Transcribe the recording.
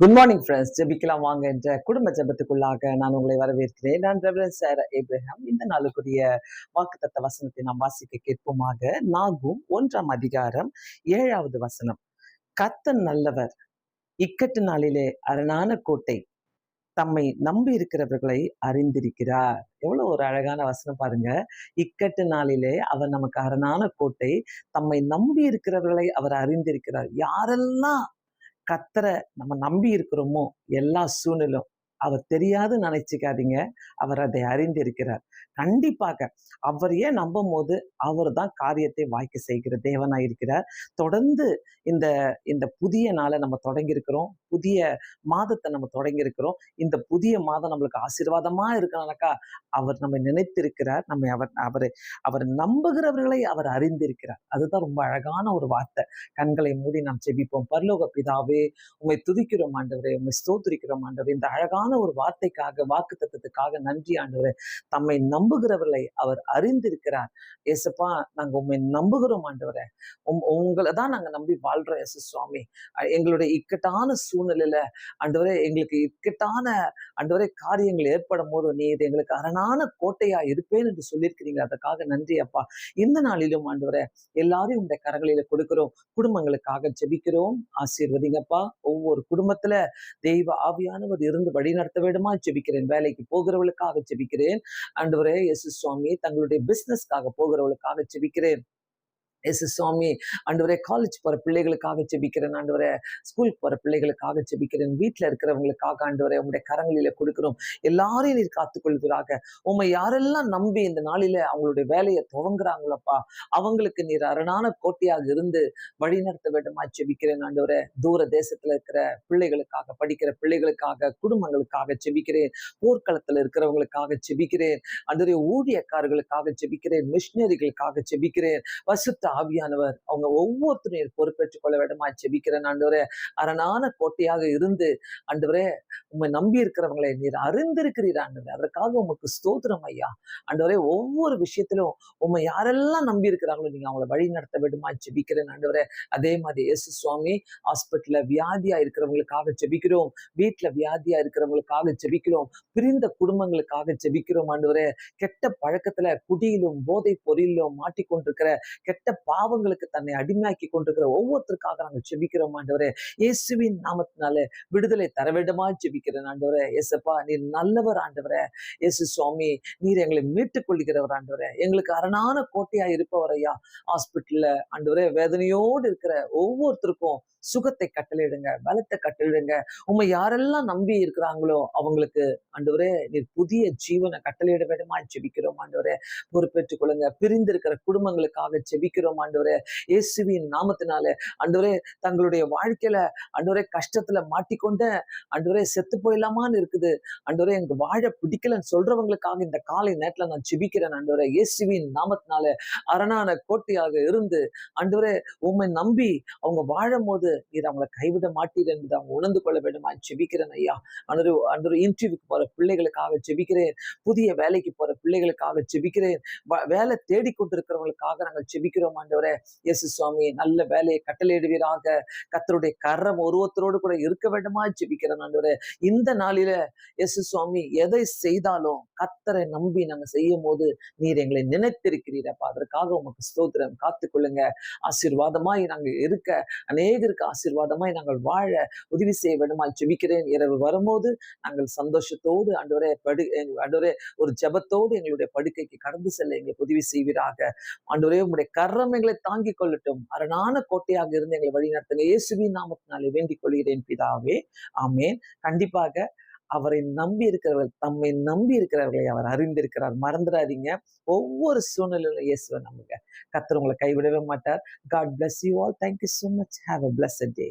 Good morning friends. ஜெபிக்கலாம் வாங்க என்ற குடும்ப ஜெபத்துக்குள்ளாக நான் உங்களை வரவேற்கிறேன். நான் ரெவரண்ட் சார் ஏப்ரஹாம். இந்த நாளுக்குரிய வாக்குத்தத்த வசனத்தை நாம் வாசிக்க கேட்போமாக. நாகும் 1 வசனம். கர்த்தர் நல்லவர், இக்கட்டு நாளிலே அரணான கோட்டை, தம்மை நம்பி இருக்கிறவர்களை அறிந்திருக்கிறார். எவ்வளவு ஒரு அழகான வசனம் பாருங்க. இக்கட்டு நாளிலே அவர் நமக்கு அரணான கோட்டை, தம்மை நம்பி இருக்கிறவர்களை அவர் அறிந்திருக்கிறார். யாரெல்லாம் கர்த்தரை நம்ம நம்பி இருக்கிறோமோ எல்லா சூழ்நிலும் அவர் தெரியாது நினைச்சுக்காதீங்க. அவர் அதை அறிந்திருக்கிறார். கண்டிப்பாக அவர் ஏன் நம்பும் போது அவர் தான் காரியத்தை வாய்க்க செய்கிற தேவனாயிருக்கிறார். தொடர்ந்து இந்த இந்த புதிய நாளை நம்ம தொடங்கி இருக்கிறோம். புதிய மாதத்தை நம்ம தொடங்கி இருக்கிறோம். இந்த புதிய மாதம் நம்மளுக்கு ஆசீர்வாதமா இருக்கணும்னாக்கா அவர் நம்ம நினைத்திருக்கிறார். நம்ம அவர் நம்புகிறவர்களை அவர் அறிந்திருக்கிறார். அதுதான் ரொம்ப அழகான ஒரு வார்த்தை. கண்களை மூடி நாம் செபிப்போம். பரலோக பிதாவே, உம்மை துதிக்கிறோம் ஆண்டவரே, உம்மை ஸ்தோத்திரிக்கிறோம் ஆண்டவரே. இந்த அழகான ஒரு வார்த்தைக்காக, வாக்கு தத்துவத்துக்காக நன்றி ஆண்டவரே. தம்மை நம்புகிறவர்களை அவர் அறிந்திருக்கிறார். ஏசப்பா, நாங்க உண்மை நம்புகிறோம் ஆண்டவரே. உங்களை தான் நாங்க நம்பி வாழ்றோம் ஏசு சுவாமி. எங்களுடைய இக்கட்டான சூழ்நிலையில ஆண்டவரே, எங்களுக்கு இக்கட்டான ஆண்டவரே காரியங்கள் ஏற்படும் போது நீர் எங்களுக்கு அரணான கோட்டையா இருப்பேன் என்று சொல்லியிருக்கிறீங்க. அதற்காக நன்றி அப்பா. இந்த நாளிலும் ஆண்டவரே, எல்லாரையும் உங்களுடைய கரங்களில கொடுக்கிறோம். குடும்பங்களுக்காக ஜெபிக்கிறோம். ஆசீர்வதிங்கப்பா. ஒவ்வொரு குடும்பத்துல தெய்வ ஆவியானவர் இருந்து வழி நடத்த வேண்டுமா ஜெபிக்கிறேன். வேலைக்கு போகிறவர்களுக்காக ஜெபிக்கிறேன் ஆண்டவரே. இயேசு சுவாமி, தங்களுடைய பிசினஸ்க்காக போகிறவர்களுக்காக ஜெபிக்கிறேன். இயேசு சுவாமி, ஆண்டவரே, காலேஜ் போற பிள்ளைகளுக்காக ஜெபிக்கிறேன் ஆண்டவரே. ஸ்கூலுக்கு போற பிள்ளைகளுக்காக ஜெபிக்கிறேன். வீட்டுல இருக்கிறவங்களுக்காக ஆண்டவரே உங்களுடைய கரங்களில கொடுக்கிறோம். எல்லாரையும் நீர் காத்துக்கொள்வீராக. உண்மை யாரெல்லாம் நம்பி இந்த நாளில அவங்களுடைய வேலையை துவங்குறாங்களப்பா, அவங்களுக்கு நீர் அரணான கோட்டையாக இருந்து வழி நடத்த வேண்டுமா ஜெபிக்கிறேன் ஆண்டவரே. தூர தேசத்துல இருக்கிற பிள்ளைகளுக்காக, படிக்கிற பிள்ளைகளுக்காக, குடும்பங்களுக்காக ஜெபிக்கிறேன். போர்க்களத்துல இருக்கிறவங்களுக்காக ஜெபிக்கிறேன் ஆண்டவரே. ஊழியக்காரர்களுக்காக ஜெபிக்கிறேன். மிஷினரிகளுக்காக ஜெபிக்கிறேன். பசுத்த ஆவியானவர் அவங்க ஒவ்வொருத்தரையும் பொறுப்பேற்றுக் கொள்ள வேண்டுமா ஜெபிக்கிறேன் ஆண்டவரே. அரணான கோட்டையாக இருந்து ஆண்டவரே, உண்மை நம்பி இருக்கிறவங்களை நீர் அறிந்திருக்கிறீர் ஆண்டவரே. அதற்காக உமக்கு ஸ்தோத்திரம் ஐயா. ஆண்டவரே, ஒவ்வொரு விஷயத்திலும் உண்மை யாரெல்லாம் நம்பி இருக்கிறாங்களோ நீங்க அவங்களை வழி நடத்த வேண்டுமா ஜெபிக்கிறேன் ஆண்டவரே. அதே மாதிரி இயேசு சுவாமி, ஹாஸ்பிட்டல்ல வியாதியா இருக்கிறவங்களுக்காக ஜெபிக்கிறோம். வீட்டுல வியாதியா இருக்கிறவங்களுக்காக ஜெபிக்கிறோம். பிரிந்த குடும்பங்களுக்காக ஜெபிக்கிறோம் ஆண்டவரே. கெட்ட பழக்கத்துல, குடியிலும் போதை பொருளிலும் மாட்டிக்கொண்டிருக்கிற, கெட்ட பாவங்களுக்கு தன்னை அடிமையாக்கி கொண்டிருக்கிற ஒவ்வொருத்தருக்காக நாங்கள் ஜெபிக்கிறோம் ஆண்டவரே. இயேசுவின் நாமத்தினால விடுதலை தர வேண்டுமா ஜெபிக்கிறேன் ஆண்டவரே. இயேசப்பா, நீர் நல்லவர் ஆண்டவரே. இயேசு சுவாமி, நீர் எங்களை மீட்டுக் கொள்கிறவர் ஆண்டவரே. எங்களுக்கு அரணான கோட்டையா இருப்பவர் ஐயா. ஹாஸ்பிட்டல்ல ஆண்டவரே வேதனையோடு இருக்கிற ஒவ்வொருத்தருக்கும் சுகத்தை கட்டளையிடுங்க, பலத்தை கட்டளையிடுங்க. உண்மை யாரெல்லாம் நம்பி இருக்கிறாங்களோ அவங்களுக்கு ஆண்டவரே நீர் புதிய ஜீவனை கட்டளையிட வேண்டுமா ஜெபிக்கிறோம் ஆண்டவரே. பொறுப்பேற்றுக் கொள்ளுங்க. பிரிந்திருக்கிற குடும்பங்களுக்காக ஜெபிக்கிறோம் ஆண்டவரே. இயேசுவின் நாமத்தினால ஆண்டவரே, தங்களுடைய வாழ்க்கையில ஆண்டவரே கஷ்டத்துல மாட்டிக்கொண்ட ஆண்டவரே செத்து போயிடலாமான்னு இருக்குது ஆண்டவரே, எங்க வாழ பிடிக்கலன்னு சொல்றவங்களுக்காக இந்த காலை நேரத்துல நான் ஜெபிக்கிறேன் ஆண்டவரே. இயேசுவின் நாமத்தினால அரணான கோட்டையாக இருந்து ஆண்டவரே, உண்மை நம்பி அவங்க வாழும் போது நீர் அவங்களை கைவிட மாட்டீர் என்பதை அவங்க உணர்ந்து கொள்ள வேண்டுமா ஜெபிக்கிறேன் ஐயா. ஆண்டவரே, இன்டர்வியூக்கு போற பிள்ளைகளுக்காக ஜெபிக்கிறேன். புதிய வேலைக்கு போற பிள்ளைகளுக்காக ஜெபிக்கிறேன். வேலை தேடிக்கொண்டிருக்கிறவங்களுக்காக நாங்கள் ஜெபிக்கிறோம் ஆண்டவரே. இயேசு சுவாமி, நல்ல வேலையை கட்டளையிடுவீராக. கர்த்தருடைய கரம் ஒருவத்தரோடு கூட இருக்க வேண்டுமா ஜெபிக்கிறேன் ஆண்டவரே. இந்த நாளில இயேசு சுவாமி, எதை செய்தாலும் கர்த்தரை நம்பி நாங்க செய்யும் போது நீர் எங்களை நினைத்திருக்கிறீரப்பா. அதற்காக உமக்கு ஸ்தோத்திரம். காத்துக்கொள்ளுங்க. ஆசீர்வாதமாய் நாங்க இருக்க, அநேகருக்கு ஆசீர்வாதமாய் நாங்கள் வாழ உதவி செய்ய வேண்டுமா ஜெபிக்கிறேன். இரவு வரும்போது நாங்கள் சந்தோஷத்தோடு ஆண்டவரே ஆண்டவரே ஒரு ஜெபத்தோடு எங்களுடைய படுக்கைக்கு கடந்து செல்ல எங்களுக்கு உதவி செய்வீராக. ஆண்டவரே, உங்களுடைய கரம் எங்களை தாங்கிக் கொள்ளட்டும். அரணான கோட்டையாக இருந்து எங்களை வழி நடத்துங்க. இயேசுவின் நாமத்தினாலே வேண்டிக் கொள்கிறேன் பிதாவே, ஆமேன். கண்டிப்பாக அவரை நம்பி இருக்கிறவர்கள், தம்மை நம்பி இருக்கிறவர்களை அவர் அறிந்திருக்கிறார். மறந்துடாதீங்க. ஒவ்வொரு சூழ்நிலையிலும் இயேசுவை நம்புங்க. கர்த்தர் உங்களை கைவிடவே மாட்டார். God bless you all. Thank you so much. Have a blessed day.